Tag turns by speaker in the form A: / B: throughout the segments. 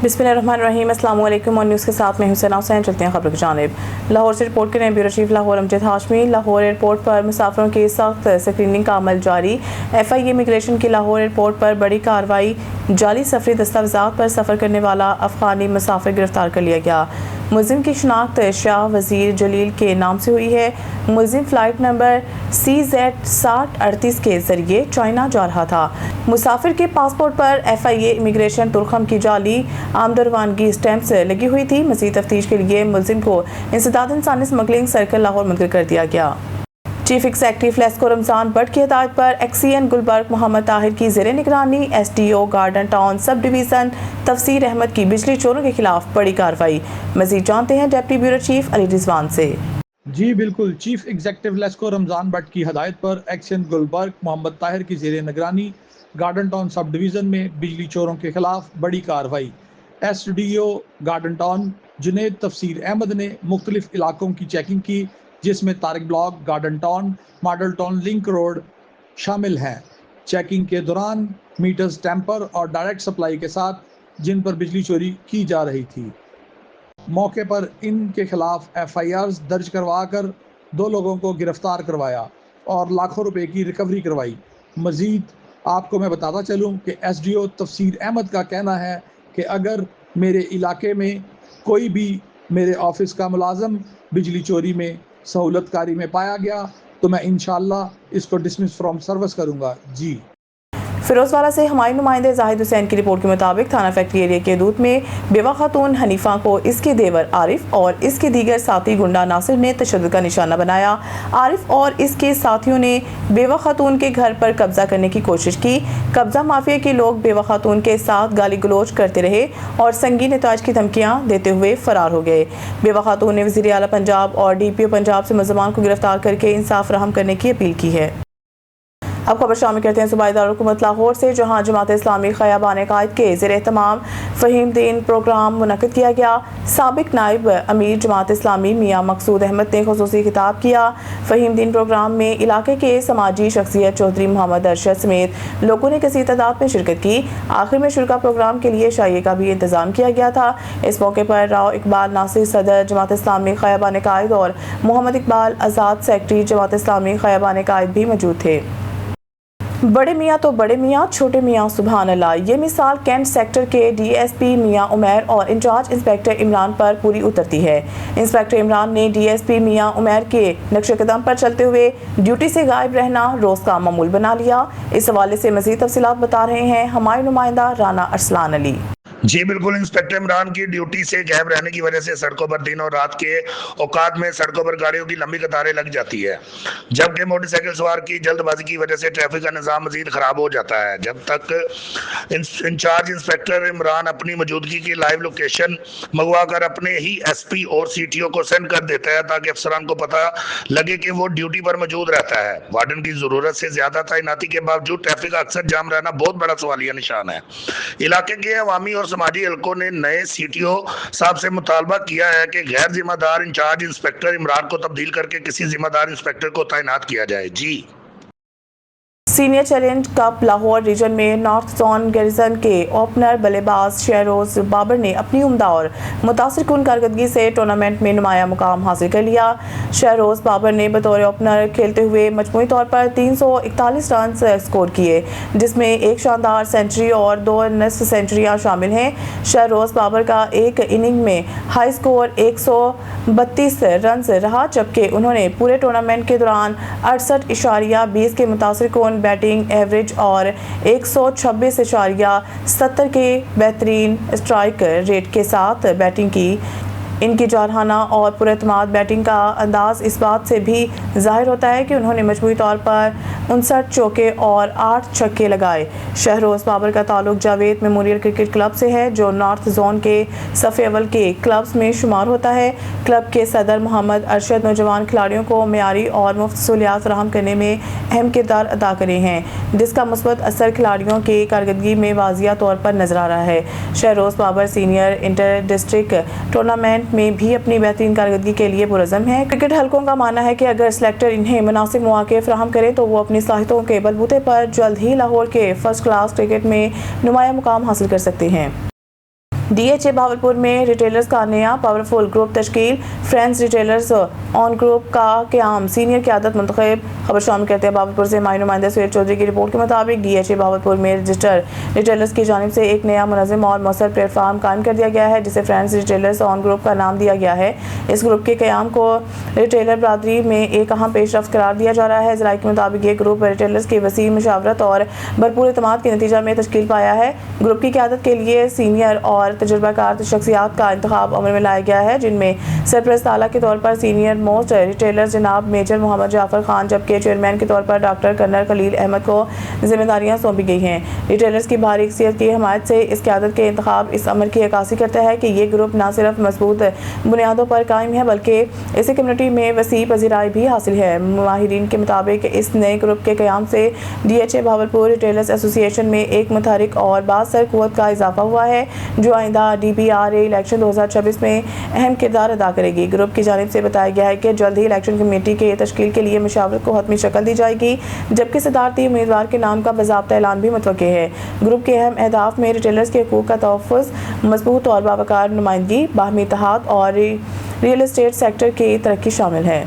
A: बिस्मिल्लाहिर्रहमानिर्रहीम। अस्सलाम वालेकुम। और न्यूज़ के साथ मैं हुसैन हुसैन। चलते हैं खबरों की जानिब। लाहौर से रिपोर्ट करें bureau chief Lahore Amjad Hashmi. Lahore airport पर मुसाफिरों की सख्त स्क्रीनिंग का अमल जारी। FIA इमिग्रेशन की लाहौर एयरपोर्ट पर बड़ी कार्रवाई। जाली सफरी दस्तावेज़ात पर सफ़र करने वाला अफगानी मुसाफिर गिरफ्तार कर लिया गया। मुलजिम की शनाख्त शाह वज़ीर जलील के नाम से हुई है। मुलजिम फ़्लाइट नंबर CZ6038 के ज़रिए चाइना जा रहा था। मुसाफिर के पासपोर्ट पर FIA इमिग्रेशन तुर्खम की जाली आमदरवानगी स्टैंप्स लगी हुई थी। मज़ीद तफ्तीश के लिए मुलजिम को इंसदाद इंसानी स्मगलिंग सर्कल लाहौर मुंतकिल कर दिया गया। Chief executive LESCO Ramzan but की हिदायत पर XCN गुलबर्ग मोहम्मद ताहिर की ज़ेरे निगरानी SDO garden town sub division तफसीर अहमद की बिजली चोरों के खिलाफ बड़ी कार्रवाई। मज़ीद जानते हैं deputy bureau chief Ali Rizwan से।
B: जी बिल्कुल, chief executive LESCO Ramzan but की हदायत पर XCN गुलबर्ग मोहम्मद ताहिर की ज़ेरे निगरानी गार्डन टाउन सब डिवीज़न में बिजली चोरों के खिलाफ बड़ी कार्रवाई। SDO गार्डन टाउन जुनेद तफसीर अहमद ने मुख्तलिफ इलाकों की चेकिंग की, जिसमें Tariq block, garden town, model town link road शामिल हैं। चेकिंग के दौरान मीटर्स टेम्पर और डायरेक्ट सप्लाई के साथ जिन पर बिजली चोरी की जा रही थी, मौके पर इनके खिलाफ FIRs दर्ज करवा कर 2 लोगों को गिरफ्तार करवाया और लाखों रुपए की रिकवरी करवाई। मज़ीद आपको मैं बताता चलूं कि SDO तफसीर अहमद का कहना है कि अगर मेरे इलाके में कोई भी मेरे ऑफिस का मुलाजम बिजली चोरी में सहूलतकारी में पाया गया तो मैं इंशाअल्लाह इसको डिसमिस फ्रॉम सर्विस करूँगा। जी।
A: फिरोजवाला से हमारे नुमाइंदे जाहिद हुसैन की रिपोर्ट के मुताबिक थाना फैक्ट्री एरिया के दूध में बेवा खातून हनीफा को इसके देवर आरिफ और इसके दीगर साथी गुंडा नासिर ने तशद्दुद का निशाना बनाया। आरिफ और इसके साथियों ने बेवा खातून के घर पर कब्जा करने की कोशिश की। कब्जा माफिया के लोग बेवा खातून के साथ गाली गलोच करते रहे और संगीन नताज की धमकियां देते हुए फरार हो गए। बेवा खातून ने वज़ीर आला पंजाब और DPO पंजाब से मुलज़मान को गिरफ्तार करके इंसाफ फराहम करने की अपील की है। अब खबर शामिल करते हैं सूबाई दारुल-हुकूमत लाहौर से, जहां जमात इस्लामी ख़याबान कायद के ज़ेरे एहतमाम फ़हीम दीन प्रोग्राम मुनक़्क़िद किया गया। साबिक़ नायब अमीर जमात इस्लामी मियाँ मकसूद अहमद ने ख़ुसूसी खिताब किया। फ़हीम दीन प्रोग्राम में इलाके के समाजी शख्सियत चौधरी मोहम्मद अरशद समेत लोगों ने कसीर तादाद में शिरकत की। आखिर में शुरका प्रोग्राम के लिए शाइए का भी इंतज़ाम किया गया था। इस मौके पर राव इकबाल नासिर सदर जमात इस्लामी ख़याबान कायद और मोहम्मद इकबाल आज़ाद सेक्रेटरी जमात इस्लामी ख़याबान कायद भी मौजूद थे। बड़े मियाँ तो बड़े मियाँ, छोटे मियाँ सुभान अल्लाह। ये मिसाल कैंट सेक्टर के DSP मियाँ उमैर और इंचार्ज इंस्पेक्टर इमरान पर पूरी उतरती है। इंस्पेक्टर इमरान ने DSP मियाँ उमैर के नक्शे कदम पर चलते हुए ड्यूटी से गायब रहना रोज़ का मामूल बना लिया। इस हवाले से मज़ीद तफसीलात बता रहे हैं हमारे नुमाइंदा राना अरसलान अली।
C: जी बिल्कुल, इंस्पेक्टर इमरान की ड्यूटी से गायब रहने की वजह से सड़कों पर दिन और रात के औकात में सड़कों पर गाड़ियों की लंबी कतारें लग जाती है, जबकि मोटरसाइकिल सवार की जल्दबाजी की वजह से ट्रैफिक का निज़ाम मजीद ख़राब हो जाता है। जब तक इंचार्ज इंस्पेक्टर इमरान अपनी मौजूदगी की लाइव लोकेशन मंगवा कर अपने ही SP और CTO को सेंड कर देता है, ताकि अफसरान को पता लगे कि वो ड्यूटी पर मौजूद रहता है। वार्डन की ज़रूरत से ज़्यादा तैनाती के बावजूद ट्रैफिक का अक्सर जाम रहना बहुत बड़ा सवालिया निशान है। इलाके के अवामी और समाजी हलकों ने नए CTO साहब से मुतालबा किया है कि गैर जिम्मेदार इंचार्ज इंस्पेक्टर इमरान को तब्दील करके किसी जिम्मेदार इंस्पेक्टर को तैनात किया जाए। जी।
A: Senior challenge cup Lahore region में नॉर्थ जोन गैरिजन के ओपनर बल्लेबाज शहरोज़ बाबर ने अपनी उम्दा और मुतासिर कुन कारकर्दगी से टूर्नामेंट में नुमाया मुकाम हासिल कर लिया। शहरोज़ बाबर ने बतौर ओपनर खेलते हुए मजमूई तौर पर 341 रन स्कोर किए, जिसमें एक शानदार सेंचुरी और 2 निस्फ सेंचुरियाँ शामिल हैं। शहरोज़ बाबर का एक इनिंग में हाई स्कोर 132 रन रहा, जबकि उन्होंने पूरे टूर्नामेंट के दौरान 68.20 के मुतासिर कुन बैटिंग एवरेज और 126.70 के बेहतरीन स्ट्राइक रेट के साथ बैटिंग की। इनकी जारहाना और पुरएतमाद बैटिंग का अंदाज इस बात से भी जाहिर होता है कि उन्होंने मजमूई तौर पर 59 चौके और 8 छक्के लगाए। शहरोज़ बाबर का ताल्लुक जावेद मेमोरियल क्रिकेट क्लब से है, जो नॉर्थ जोन के सफ़े अव्वल के क्लब्स में शुमार होता है। क्लब के सदर मोहम्मद अरशद नौजवान खिलाड़ियों को मेयारी और मुफ्त सहूलियात फराहम करने में अहम किरदार अदा करे हैं, जिसका मुस्बत असर खिलाड़ियों की कारकर्दगी में वाज़िया तौर पर नजर आ रहा है। Shahroz Babar senior inter district tournament में भी अपनी बेहतरीन कारकर्दगी के लिए पुरज़म है। क्रिकेट हलकों का मानना है कि अगर सिलेक्टर इन्हें मुनासिब मौके फराहम करें तो वो अपनी सलाहियतों के बलबूते पर जल्द ही लाहौर के फर्स्ट क्लास क्रिकेट में नुमाया मुकाम हासिल कर सकते हैं। DHA बहावलपुर में रिटेलर्स का नया पावरफुल ग्रुप तश्कील, फ्रेंड्स रिटेलर्स ऑन ग्रुप का क़याम, सीनियर क़यादत मुंतखब। खबर शामिल करते हैं बहावलपुर से हमारी नुमाइंदा सुहेल चौधरी की रिपोर्ट के मुताबिक DHA बहावलपुर में रजिस्टर्ड रिटेलर्स की जानिब से एक नया मुनज़्ज़म और मौसर प्लेटफार्म कायम कर दिया गया है, जिसे फ्रेंड्स रिटेलर्स ऑन ग्रुप का नाम दिया गया है। इस ग्रुप के क़याम को रिटेलर बरादरी में एक अहम पेशरफ्त करार दिया जा रहा है। ज़राए के मुताबिक ये ग्रुप रिटेलर्स की वसी मशावरत और भरपूर एतमाद के नतीजा में तश्कील पाया है। ग्रुप की क़यादत के लिए सीनियर और तजुर्बाकार शख्सियात का इंतखाब अमल में लाया गया है, जिनमें सरपरस्त आला के तौर पर सीनियर मोस्ट रिटेलर जनाब मेजर मोहम्मद जाफर खान, जबकि चेयरमैन के तौर पर डॉक्टर कर्नल खलील अहमद को जिम्मेदारियां सौंपी गई हैं। रिटेलर्स की भारी अक्सरियत की हमायत से इस क़यादत के इंतखाब इस अमर की अक्कासी करता है कि ये ग्रुप न सिर्फ मजबूत बुनियादों पर कायम है, बल्कि इसे कम्युनिटी में वसी पजीराई भी हासिल है। माहिरीन के मुताबिक इस नए ग्रुप के क़याम से DHA बहावलपुर रिटेलर्स एसोसिएशन में एक मुतहरिक और बासर क़ुव्वत का इजाफा हुआ है, जो आइंदा DPRA इलेक्शन 2026 में अहम किरदार अदा करेगी। ग्रुप की जानिब से बताया गया है कि जल्द ही इलेक्शन कमेटी के तश्कील के लिए मशावरत को हतमी शक्ल दी जाएगी, जबकि सदारती उम्मीदवार के नाम का बाज़ाब्ता ऐलान भी मुतवक्के है। ग्रुप के अहम अहदाफ में रिटेलर्स के हकूक़ का तहफ़्फ़ुज़, मजबूत और बावकार नुमाइंदगी, बाहमी इत्तेहाद और रियल एस्टेट सेक्टर की तरक्की शामिल है।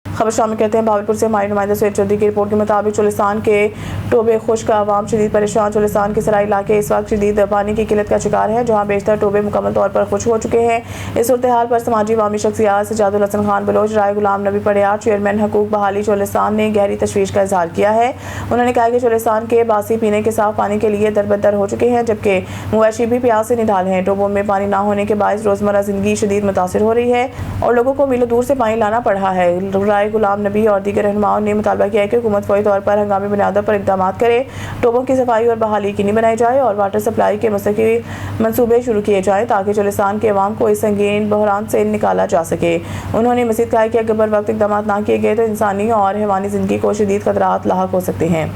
A: खबर शामिल करते हैं बहावलपुर से हमारी नुमाइंदा सुहेल चौधरी की रिपोर्ट के मुताबिक चोलिस्तान के टोबे खुश्क, आवाम शदीद परेशान। चोलिस्तान के सराई इलाके इस वक्त शदीद पानी की किल्लत का शिकार है, जहाँ बेशतर टोबे मुकम्मल तौर पर खुश्क हो चुके हैं। इस सूरत हाल पर समाजी वामी शख्सियात सजादुल हसन खान बलोच, राय गुलाम नबी पड़ियार, चेयरमैन हकूक बहाली चोलिस्तान ने गहरी तशवीश का इजहार किया है। उन्होंने कहा कि चोलिस्तान के बासी पीने के साफ पानी के लिए दरबदर हो चुके हैं, जबकि मवेशी भी प्यास से निढाल हैं। टोबों में पानी ना होने के बायस रोज़मर्रा ज़िंदगी शदीद मुतासिर हो रही है और लोगों को मीलों दूर से पानी लाना पड़ रहा है। राय गुलाम नबी और दीगर रहनुमाओं ने मुतालबा किया है कि हुकूमत फौरी तौर पर हंगामी बुनियादों पर इक़दाम करे, टोबों की सफाई और बहाली यकीनी बनाई जाए और वाटर सप्लाई के मुस्तकिल मंसूबे शुरू किए जाएँ, ताकि चोलिस्तान के अवाम को इस संगीन बहरान से निकाला जा सके। उन्होंने मज़ीद कहा कि अगर बर वक्त इक़दाम ना किए गए तो इंसानी और हैवानी ज़िंदगी को शदीद खतरात लाहक हो सकते हैं।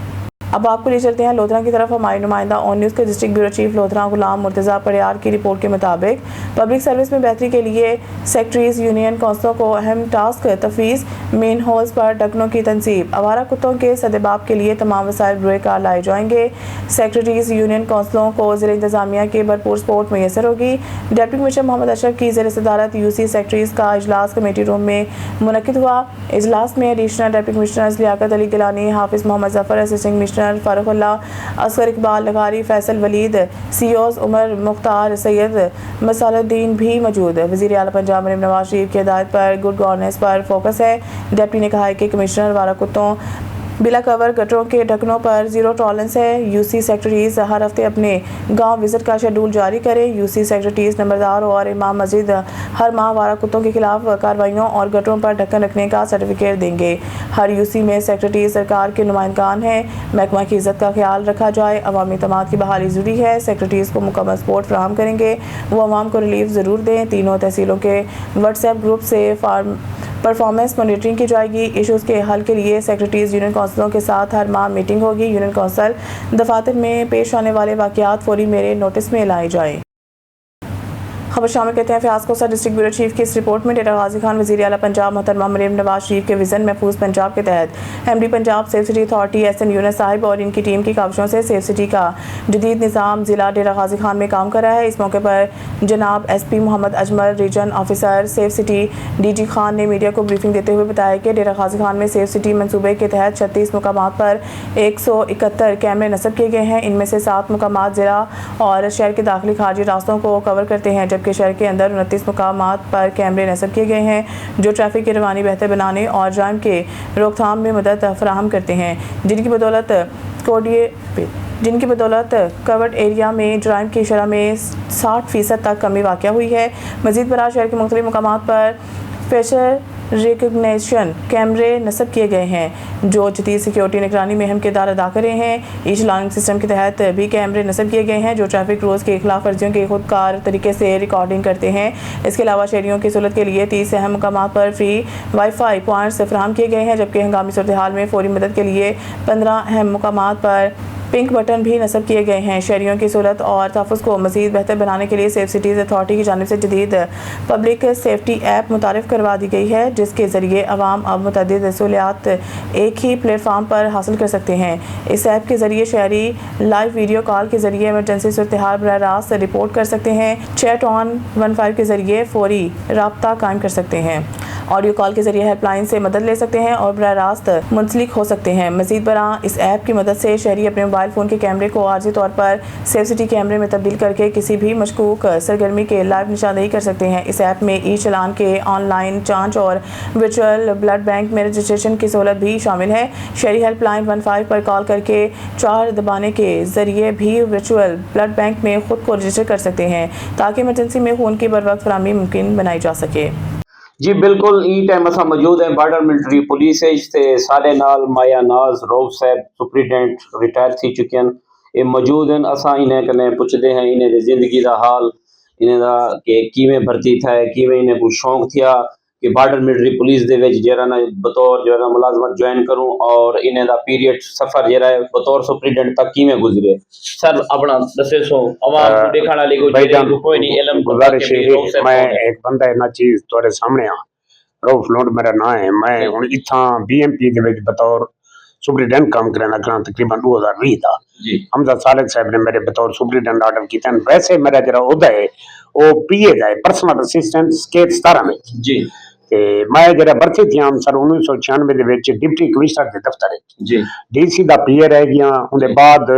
A: अब आपको ले चलते हैं लोधरा की तरफ। हमारी नुमाइंदा ऑन न्यूज़ के डिस्ट्रिक्ट ब्यूरो चीफ लोधरा गुलाम मुर्तज़ा पड़ियार की रिपोर्ट के मुताबिक पब्लिक सर्विस में बेहतरी के लिए सेक्रेटरीज यूनियन कौंसलों को अहम टास्क तफवीज़, मेन हॉल्स पर ढक्कनों की तनसीब, आवारा कुत्तों के सदेबाब के लिए तमाम वसाइल बुरे कार लाए जाएंगे। सेक्रेटरीज यूनियन कौंसलों को ज़िला इंतज़ामिया के भरपूर सपोर्ट मैसर होगी। डिप्टी कमिश्नर मोहम्मद अशरफ की ज़ेर सदारत UC सेक्रेटरीज का इजलास कमेटी रूम में मुनक्किद हुआ। इजलास में additional deputy commissioner Liaquat Ali Gilani, Hafiz Mohammad Zafar, assistant commissioner Farooqullah, Asghar Iqbal लगारी, फैसल वलीद, CEOs उमर मुख्तार, सैयद मसालुद्दीन भी मौजूद। वज़ीर आला पंजाब मरीम नवाज शरीफ की हिदायत पर गुड गवर्नेंस पर फोकस है। डिप्टी ने कहा है कि कमिश्नर आवारा कुत्तों, बिला कवर गटरों के ढक्कनों पर जीरो टॉलरेंस है। UC सेक्रेटरीज हर हफ्ते अपने गांव विजिट का शेड्यूल जारी करें। UC सेक्रेटरीज नंबरदार और इमाम मस्जिद हर माह आवारा कुत्तों के खिलाफ कार्रवाइयों और गटरों पर ढक्कन रखने का सर्टिफिकेट देंगे। हर UC में सेक्रेटरी सरकार के नुमाइंदगान हैं। महकमा की इज्जत का ख्याल रखा जाए, अवामी तमाद की बहाली ज़रूरी है। सेक्रेटरीज को मुकम्मल सपोर्ट फराहम करेंगे, वो अवाम को रिलीफ ज़रूर दें। तीनों तहसीलों के व्हाट्सएप ग्रुप से परफॉर्मेंस मॉनिटरिंग की जाएगी। इशूज़ के हल के लिए सेक्रेटरीज यूनियन कौंसलों के साथ हर माह मीटिंग होगी। यूनियन कौंसल दफातर में पेश आने वाले वाक़यात फौरी मेरे नोटिस में लाए जाएँ। खबर शामिल कहते हैं फयाज कोसा डिस्ट्रिक्ट ब्यूरो चीफ की इस रिपोर्ट में डेरा गाजी खान वज़ीर आला पंजाब मोहतरमा मरीम नवाज शरीफ के विज़न महफूज पंजाब के तहत MD Punjab safe city authority SN Yunus Sahib और इनकी टीम की काविशों से सेफ सिटी का जदीद निज़ाम ज़िला डेरा गाजी खान में काम कर रहा है। इस मौके पर जनाब SP Mohammad Ajmal, region officer safe city DG Khan ने मीडिया को ब्रीफिंग देते हुए बताया कि डेरा गाजी खान में सेफ सिटी मनसूबे के तहत 36 मुकामात पर 171 कैमरे नस्ब किए गए हैं। इनमें से 7 मुकामात ज़िला और शहर के दाखिली खारजी रास्तों को कवर करते हैं, जबकि शहर के अंदर 29 मुकामात पर कैमरे नस्ब किए गए हैं, जो ट्रैफिक की रवानी बेहतर बनाने और जाम के रोकथाम में मदद फराहम करते हैं, जिनकी बदौलत कवर्ड एरिया में जराइम की शरह में 60% तक कमी वाक़या हुई है। मज़ीद बराह शहर के मुख्तलिफ मुकामात पर फेशियल रिकग्निशन कैमरे नस्ब किए गए हैं, जो जदीद सिक्योरिटी निगरानी में अहम किरदार अदा कर रहे हैं। ईच लर्निंग सिस्टम के तहत भी कैमरे नस्ब किए गए हैं, जो ट्रैफिक रूल्स के खिलाफ वर्जियों की खुदकार तरीके से रिकॉर्डिंग करते हैं। इसके अलावा शहरियों की सहूलत के लिए 30 अहम मकामात पर फ्री वाईफाई पॉइंट्स फराहम किए गए हैं, जबकि हंगामी सूरत हाल में फौरी मदद के लिए 15 अहम मकामात पर पिंक बटन भी नस्ब किए गए हैं। शहरियों की सहूलत और तहफ़्फ़ुज़ को मज़ीद बेहतर बनाने के लिए सेफ सिटीज़ अथॉरिटी की जानिब से जदीद पब्लिक सेफ्टी ऐप मुतारिफ़ करवा दी गई है, जिसके ज़रिए अवाम अब मुतअद्दिद सहूलियात एक ही प्लेटफार्म पर हासिल कर सकते हैं। इस ऐप के ज़रिए शहरी लाइव वीडियो कॉल के ज़रिए इमरजेंसी सूरत-ए-हाल बराह रास्त रिपोर्ट कर सकते हैं। चैट ऑन 15 के ज़रिए फौरी राब्ता कायम कर सकते हैं। ऑडियो कॉल के ज़रिए हेल्पलाइन से मदद ले सकते हैं और बराह रास्त मुंसलिक हो सकते हैं। मज़ीद बराह इस ऐप की मदद से शहरी अपने मोबाइल फ़ोन के कैमरे को आर्जी तौर पर सेफ सिटी कैमरे में तब्दील करके किसी भी मशकूक सरगर्मी के लाइव निशानदेही कर सकते हैं। इस ऐप में ई चालान के ऑनलाइन जांच और वर्चुअल ब्लड बैंक में रजिस्ट्रेशन की सहूलत भी शामिल है। शहरी हेल्पलाइन 15 पर कॉल करके 4 दबाने के ज़रिए भी वर्चुअल ब्लड बैंक में ख़ुद को रजिस्टर कर सकते हैं ताकि इमरजेंसी में खून की बर वक्त फराहमी मुमकिन बनाई जा सके।
D: जी बिल्कुल ई टाइम असां मौजूद हैं बॉर्डर मिलिट्री पुलिस ते साडे नाल माया नाज रऊफ साहब सुपरिटेंडेंट रिटायर थी चुके हैं, ये मौजूद हैं। असां इन्हें कने पुछदे हैं इन्हें दी जिंदगी दा हाल, इन्हें दा कि किवें भर्ती थाए, किवें इन्हें को शौक थिया कि बॉर्डर मिलिट्री पुलिस दे विच जेरा ना बतौर जो है मुलाजमत ज्वाइन करूं और इन्हें दा पीरियड सफर जेरा है बतौर सुपरिटेंडेंट तक किवें गुजरे। सर अपना दसे सो आवाम को देखण वाली को जेरे कोई नहीं इल्म
E: गुजारिश है। मैं एक बंदा इना चीज तोरे सामने आ रऊफ लोड मेरा नाम है। मैं हुन इथा बीएमपी दे विच बतौर सुपरिटेंडेंट काम करना तकरीबन 2020 था। हमजा सालिक साहब ने मेरे बतौर सुपरिटेंडेंट ऑर्डर किया। वैसे मेरा जरा ओहदा है वो पीए दा है पर्सनल असिस्टेंट स्केट 17 में
D: जी
E: ते मैं जरा भर्ती थी हम सर 1996 दे विच डिप्टी कमिश्नर दे दफ्तर
D: जी
E: डीसी दा पीए रह गया। उनके बाद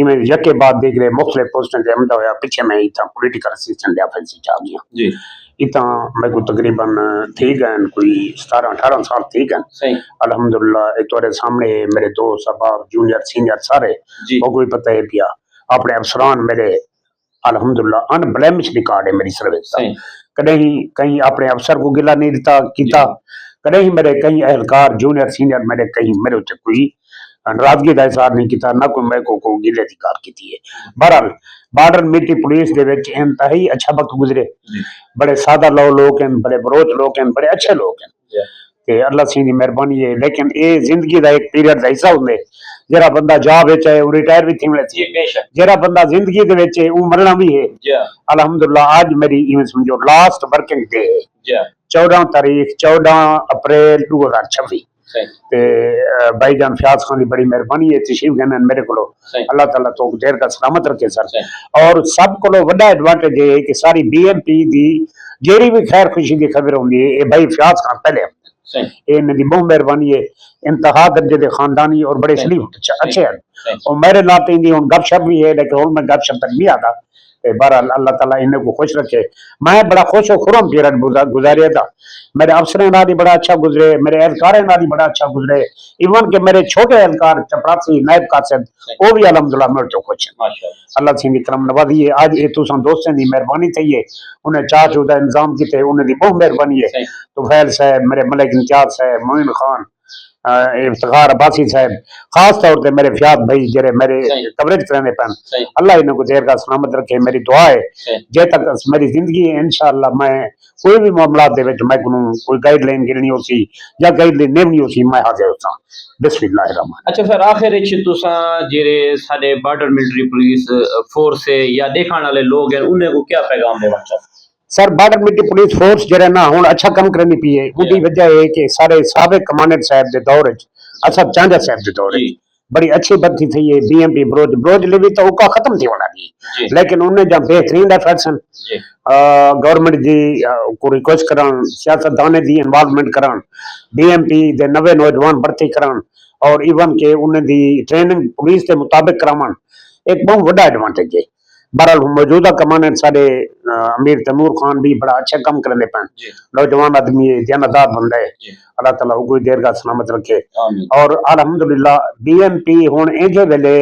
E: इवें यके बाद देख रहे मुख्तलिफ पोस्टें ते हमदा होया। पीछे मैं इथा पॉलिटिकल असिस्टेंट ऑफिस च आ गया
D: जी
E: इतना मैं को तकरीबन थी गए कोई 17-18 साल थी गए।
D: सही
E: अल्हम्दुलिल्लाह तुम्हारे सामने मेरे दोस्त अहबाब जूनियर सीनियर सारे
D: जी
E: वो कोई पता है पिया अपने अफसरान मेरे अल्हम्दुलिल्लाह अनब्लेमिश रिकॉर्ड है मेरी सर्विस का। कहीं कहीं अपने अफसर को गिला नहीं दिता किता, कहीं मेरे कई एहलकार जूनियर सीनियर मेरे कहीं मेरे उत्ते कोई नाराजगी का इजहार नहीं किया ना कोई मैं को गिले अधिकार की है। बहरहाल बॉर्डर मिलिट्री पुलिस दे विच इंतहाई अच्छा वक्त गुजरे। बड़े सादा लोग हैं, बड़े बरोच लोग हैं, बड़े अच्छे लोग हैं ते अल्लाह सी दी मेहरबानी है। लेकिन ये जिंदगी का एक पीरियड का हिस्सा होंगे जरा बंदा जॉब विच है रिटायर भी थी मिले जरा बंदा जिंदगी दे विच है वो मरना भी है। अल्हम्दुलिल्लाह आज मेरी इवें समझो लास्ट वर्किंग डे है 14 अप्रैल 2026 ते भाईजान फयाज खान की बड़ी मेहरबानी है तशरीफ गए मेरे को अल्लाह ताला तो देर का सलामत रखे सर। और सब को वड्डा एडवांटेज है कि सारी बीएमपी दी जेरी भी खैर खुशी की खबर होंगी है ये भाई फयाज खान पहले इन्हें दी बहुत मेहरबानी है। इंतहा दर्जे के खानदानी और बड़े शरीफ अच्छे हैं और मेरे नाते इनकी हुन गपशप भी है लेकिन हुन मैं गपशप तक नहीं आता। बहरहाल अल्लाह ताला इन्हें को खुश रखे। मैं बड़ा खुश और खुरम पीरियड गुजारिया था। मेरे अफसर नाल ही बड़ा अच्छा गुजरे, मेरे एहलकार नाल ही बड़ा अच्छा गुजरे। इवन के मेरे छोटे एहलकार चपरासी नायब कासिद वो भी अल्हम्दुलिल्लाह मेरे तो खुश हैं। अल्लाह सी करम नवाजी है। आज ये तुसां दोस्तों की मेहरबानी थी है उन्हें चाह चू का इंतजाम किए उन्हें दी बहुत मेहरबानी है। तुफैल साहब मेरे मलिक इम्तियाज साहब मोइन खान इफ्तिखार अब्बासी साहब खास तौर पे मेरे फयाद भाई जरे मेरे कवरेज कराने पैन अल्लाह इन्हें को देर का सलामत रखे। मेरी दुआ है जे तक मेरी जिंदगी है इंशाअल्लाह मैं कोई भी मामला दे विच मैं कोई गाइडलाइन गिरनी होसी या गाइडलाइन नेमनी होसी मैं हाजिर होसा बिस्मिल्लाहिर रहमान।
D: अच्छा सर आखिर विच तुसां जेरे साडे बॉर्डर मिलिट्री पुलिस फोर्स है या देखण वाले लोग हैं उन्हें को क्या पैगाम देना चाहते
E: sir? Border military police force जरा ना हुन अच्छा काम करनी पी है उनकी वजह है कि सारे साबिक कमांडेंट साहब दे दौर विच असद चांजा साहब दे दौर विच बड़ी अच्छी भर्ती थी है। बीएमपी ब्रोज लेवी तो उका खत्म थी होना दी लेकिन उन्हें जब बेहतरीन एफर्ट्स गवर्नमेंट जी को रिक्वेस्ट करन सियासतदान दी इन्वॉल्वमेंट करन बीएमपी दे नवे नौजवान भर्ती करन और इवन के उन्हें दी ट्रेनिंग पुलिस के मुताबिक करावन एक बहुत बड़ा एडवांटेज है। बहरहाल मौजूदा कमांडेंट साडे अमीर तैमूर खान भी बड़ा अच्छा काम करने पैन नौजवान आदमी है जानदार बंदा है अल्लाह ताला कोई देर का सलामत रखे। और अल्हम्दुलिल्लाह बीएमपी हुन इंजे वेले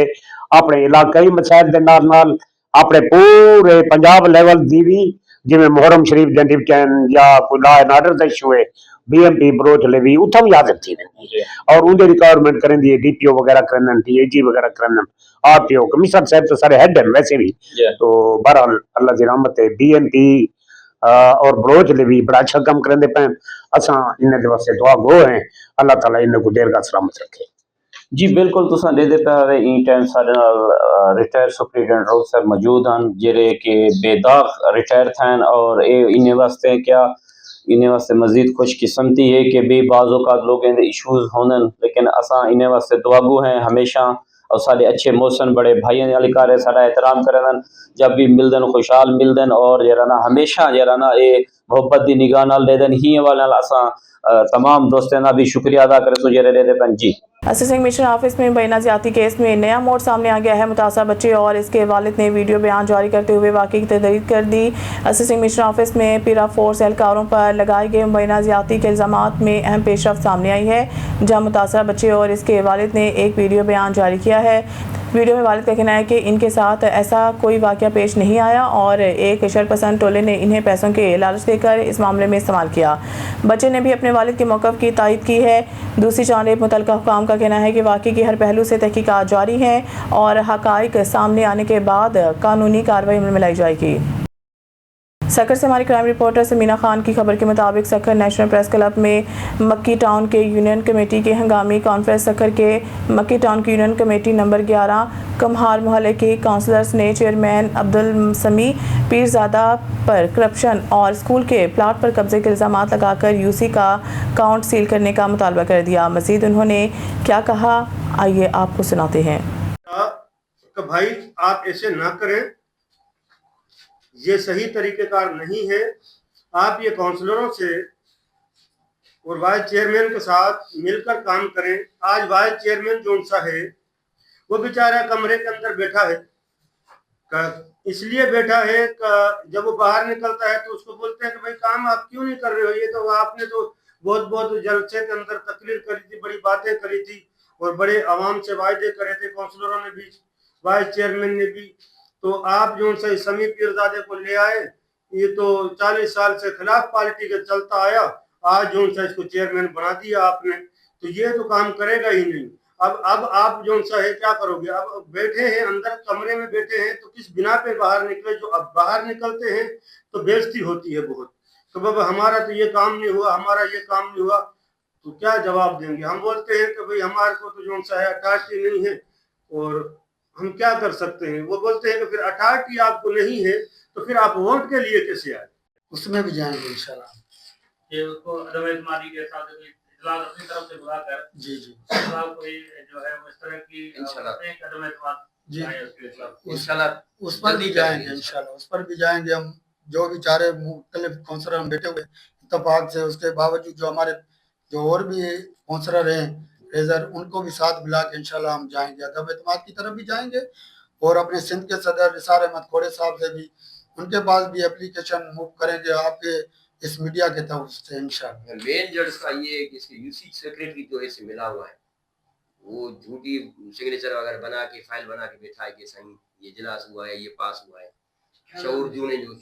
E: अपने इलाकाई मसाइल दे नाल नाल अपने पूरे पंजाब लेवल दी भी जिवें मुहर्रम शरीफ दे डिवीजन या कोई लॉ एंड ऑर्डर दा इशू है बीएमपी ब्रोच लेवी उठा भी हाजिर थी और उनके रिक्वायरमेंट करें दी डीपीओ वगैरह करन डीएजी वगैरह करन आरटीओ कमिश्नर साहब तो सारे हेड हैं वैसे भी तो बहरहाल अल्लाह की रहमत है बीएमपी और ब्रोच लेवी बड़ा अच्छा काम करने पैन असा इन्हें वास्ते दुआ गो हैं अल्लाह ताला इन्हें को देर का सलामत रखे।
D: جی بالکل تساں دے پہ ہوئے این ٹائم سارے نال ریٹائر سپرنٹینڈنٹ روف صاحب موجود ہیں جڑے کہ بے داغ ریٹائر تھین اور اے انہیں واسطے کیا انہیں واسطے مزید خوش قسمتی ہے کہ بھی بعض اوقات لوگوں دے ایشوز ہونن لیکن اساں انہیں واسطے دعاگو ہیں ہمیشہ اور سارے اچھے محسن بڑے بھائیوں علی کارے سارا احترام کرن جب بھی ملدن خوشحال ملدن اور جرانا ہمیشہ جرانا اے محبت دی نگاہ نال دے دن ہی والا نال اساں تمام دوستوں کا بھی شکریہ ادا کرے سو جڑے دے پن جی
A: اسسٹنٹ کمشنر آفس میں مبینہ زیادتی کیس میں نیا موڑ سامنے آ گیا ہے. متاثرہ بچے اور اس کے والد نے ویڈیو بیان جاری کرتے ہوئے واقعے کی تردید کر دی. اسسٹنٹ کمشنر آفس میں پیرا فورس اہلکاروں پر لگائے گئے مبینہ زیادتی کے الزامات میں اہم پیش رفت سامنے آئی ہے, جہاں متاثرہ بچے اور اس کے والد نے ایک ویڈیو بیان جاری کیا ہے. ویڈیو میں والد کا کہنا ہے کہ ان کے ساتھ ایسا کوئی واقعہ پیش نہیں آیا اور ایک شرپسند ٹولے نے انہیں پیسوں کے لالچ دے کر اس معاملے میں استعمال کیا. بچے نے بھی اپنے والد کے موقف کی تائید کی ہے. دوسری جانب متعلقہ حکام کا کہنا ہے کہ واقعے کے ہر پہلو سے تحقیقات جاری ہیں اور حقائق سامنے آنے کے بعد قانونی کارروائی عمل میں لائی جائے گی. سکر سے ہماری کرائم رپورٹر سمینا خان کی خبر کے مطابق سکر نیشنل پریس کلب میں مکی ٹاؤن کے یونین کمیٹی کے ہنگامی کانفرنس. سکر کے مکی ٹاؤن کی یونین کمیٹی نمبر 11 کمہار محلے کے کونسلرز نے چیئرمین عبدالسمیع پیرزادہ پر کرپشن اور اسکول کے پلاٹ پر قبضے کے الزامات لگا کر یو سی کا اکاؤنٹ سیل کرنے کا مطالبہ کر دیا. مزید انہوں نے کیا کہا آئیے آپ کو سناتے ہیں.
F: کہ بھائی آپ ایسے نہ کریں, یہ صحیح طریقہ کار نہیں ہے. آپ یہ کونسلروں سے اور وائس چیئرمین کے ساتھ مل کر کام کریں. آج وائس چیئرمین جو سا ہے وہ بیچارہ کمرے کے اندر بیٹھا ہے, اس لیے بیٹھا ہے کہ جب وہ باہر نکلتا ہے تو اس کو بولتے ہیں کہ بھائی کام آپ کیوں نہیں کر رہے ہو, یہ تو آپ نے تو بہت جلسے کے اندر تقریر کری تھی, بڑی باتیں کری تھی اور بڑے عوام سے وعدے کرے تھے کونسلروں نے بھی وائس چیئرمین نے بھی. تو آپ جو سے سمیع پیرزادے کو لے آئے, یہ تو 40 سال سے خلاف پارٹی کے چلتا آیا, آج جو سے اس کو چیئرمین بنا دیا آپ نے, تو یہ تو کام کرے گا ہی نہیں. اب آپ جو سا ہے کیا کرو گے؟ اب بیٹھے ہیں اندر کمرے میں بیٹھے ہیں تو کس بنا پہ باہر نکلے؟ جو اب باہر نکلتے ہیں تو بےزتی ہوتی ہے بہت, تو بابا ہمارا تو یہ کام نہیں ہوا, ہمارا یہ کام نہیں ہوا, تو کیا جواب دیں گے؟ ہم بولتے ہیں کہ بھئی ہمارے کو تو جو سا ہے اتھارٹی نہیں ہے اور ہم کیا کر سکتے ہیں. وہ بولتے ہیں کہ پھر اتھارٹی آپ کو نہیں ہے تو پھر آپ ووٹ کے لیے کیسے آئے؟ اس میں بھی جائیں گے انشاءاللہ.
G: یہ اس کو عدم اعتمادی کے ساتھ اجلاس اپنی طرف سے بلا کر
F: جی
G: کوئی جو ہے اس طرح کی عدم اعتماد
F: جی اس پر بھی جائیں گے انشاءاللہ, اس پر بھی جائیں گے. ہم جو بھی چارے مختلف کونسلر ہم بیٹھے ہوئے اتفاق سے, اس کے باوجود جو ہمارے جو اور بھی کونسلر ہیں ریزر, ان کو بھی ساتھ ملا کے انشاءاللہ ہم جائیں گے. عدم اعتماد کی طرف بھی جائیں گے اور اپنے سندھ کے صدر نثار احمد کھوڑے صاحب سے بھی, ان کے پاس بھی اپلیکیشن موو کریں گے آپ کے اس میڈیا کے طرف سے انشاءاللہ.
H: مین جڑ کا یہ ہے کہ اس کے یو سی سیکریٹری جو ایسے ملا ہوا ہے وہ جھوٹی سگنیچر وغیرہ بنا کے فائل بنا کے بیٹھا ہے کہ صحیح یہ اجلاس ہوا ہے, یہ پاس ہوا ہے. شعور جونے جو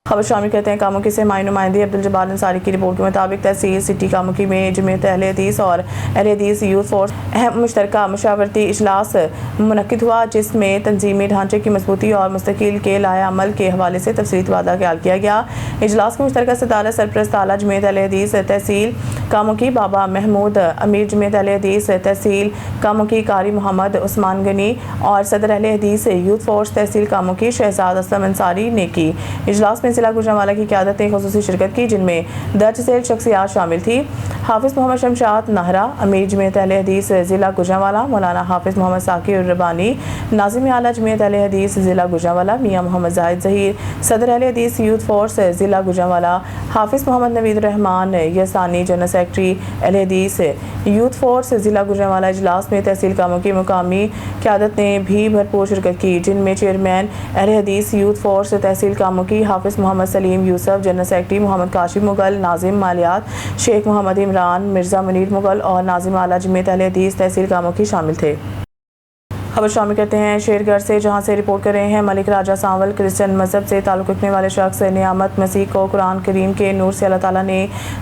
A: خبر شامل کرتے ہیں کاموکی سے. ہماری نمائندے عبدالجبار انصاری کی رپورٹ کے مطابق تحصیل سٹی کاموکی میں جمعیت اہل حدیث اور اہل حدیث یوتھ فورس اہم مشترکہ مشاورتی اجلاس منعقد ہوا, جس میں تنظیمی ڈھانچے کی مضبوطی اور مستقل کے لائحہ عمل کے حوالے سے تفصیلی تبادلہ خیال کیا گیا. اجلاس کی مشترکہ صدارت سرپرست اعلیٰ جمعیت اہل حدیث تحصیل کاموکی بابا محمود, امیر جمعیت اہل حدیث تحصیل کاموکی قاری محمد عثمان غنی اور صدر اہل حدیث یوتھ فورس تحصیل کاموکی شہزاد اسلم انصاری نے کی. اجلاس میں ضلع گوجرانوالہ کی قیادت نے خصوصی شرکت کی, جن میں درج ذیل شخصیات شامل تھی. حافظ محمد شمشاد نہرا, امیر جمعیت اہل حدیث ضلع گوجرانوالہ مولانا حافظ محمد ثاقب الربانی, ناظم اعلیٰ جمعیت اہل حدیث ضلع گوجرانوالہ میاں محمد زاہد ظہیر, صدر اہل حدیث یوتھ فورس ضلع گوجرانوالہ حافظ محمد نوید الرحمان یسانی, جنرل سیکرٹری اہل حدیث یوتھ فورس ضلع گوجرانوالہ. اجلاس میں تحصیل کاموں کی مقامی قیادت نے بھی بھرپور شرکت کی, جن میں چیئرمین اہل حدیث یوتھ فورس تحصیل کاموں کی حافظ محمد سلیم یوسف, جنرل سیکرٹری محمد کاشف مغل, ناظم مالیات شیخ محمد عمران, مرزا منیر مغل اور ناظم اعلیٰ جمعیت اہل حدیث تحصیل کاموں کی شامل تھے. खबर शामिल करते हैं शेरगढ़ से, जहां से रिपोर्ट कर रहे हैं मलिक राजा सांवल। क्रिश्चियन मजहब से ताल्लुक़ रखने वाले शख्स नियामत मसीह को कुरान करीम के नूर से अल्लाह ताला ने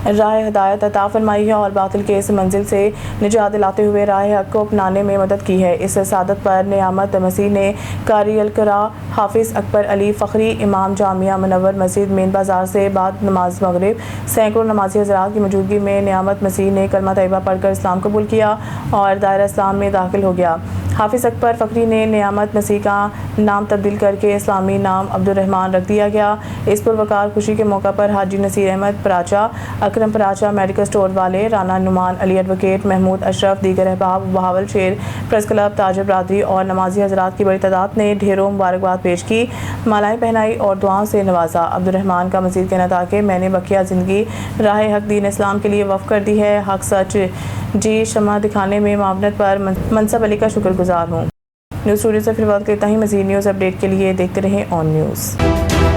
A: राह हिदायत अता फरमाई है और बातिल के इस मंजिल से निजात दिलाते हुए राह हक को अपनाने में मदद की है। इस सादत पर नियामत मसीह ने कारी अलकरा हाफिज़ अकबर अली फ़खरी इमाम जामिया मुनव्वर मस्जिद मेन बाज़ार से बाद नमाज मगरिब सैकड़ों नमाजी हज़रात की मौजूदगी में नियामत मसीह ने कलमा तैयबा पढ़कर इस्लाम कबूल किया और दायरा इस्लाम में दाखिल हो गया। हाफिज़ अकबर फ़खरी ने नियामत मसीह का नाम तब्दील करके इस्लामी नाम अब्दुर्रहमान रख दिया गया। इस पुरवकार खुशी के मौका पर हाजी नसीर अहमद पराचा, अकरम पराचा, मेडिकल स्टोर वाले, राना नुमान अली एडवोकेट, महमूद अशरफ, दीगर अहबाब, बहावल शेर प्रेस क्लब, ताजर बरादरी और नमाजी हज़रात की बड़ी तादाद ने ढेरों मुबारकबाद पेश की, मालाएँ पहनाई और दुआओं से नवाजा। अब्दुर्रहमान का मज़ीद कहना था कि मैंने बकिया ज़िंदगी राह हक दीन इस्लाम के लिए वफ़ कर दी है। हक सच जी शमा दिखाने में मावनत पर मनसब अली का शुक्रगुजार हूँ। न्यूज़ स्टूडियो से फिर बात करता ही। मज़ीद न्यूज़ अपडेट के लिए देखते रहें ऑन न्यूज़।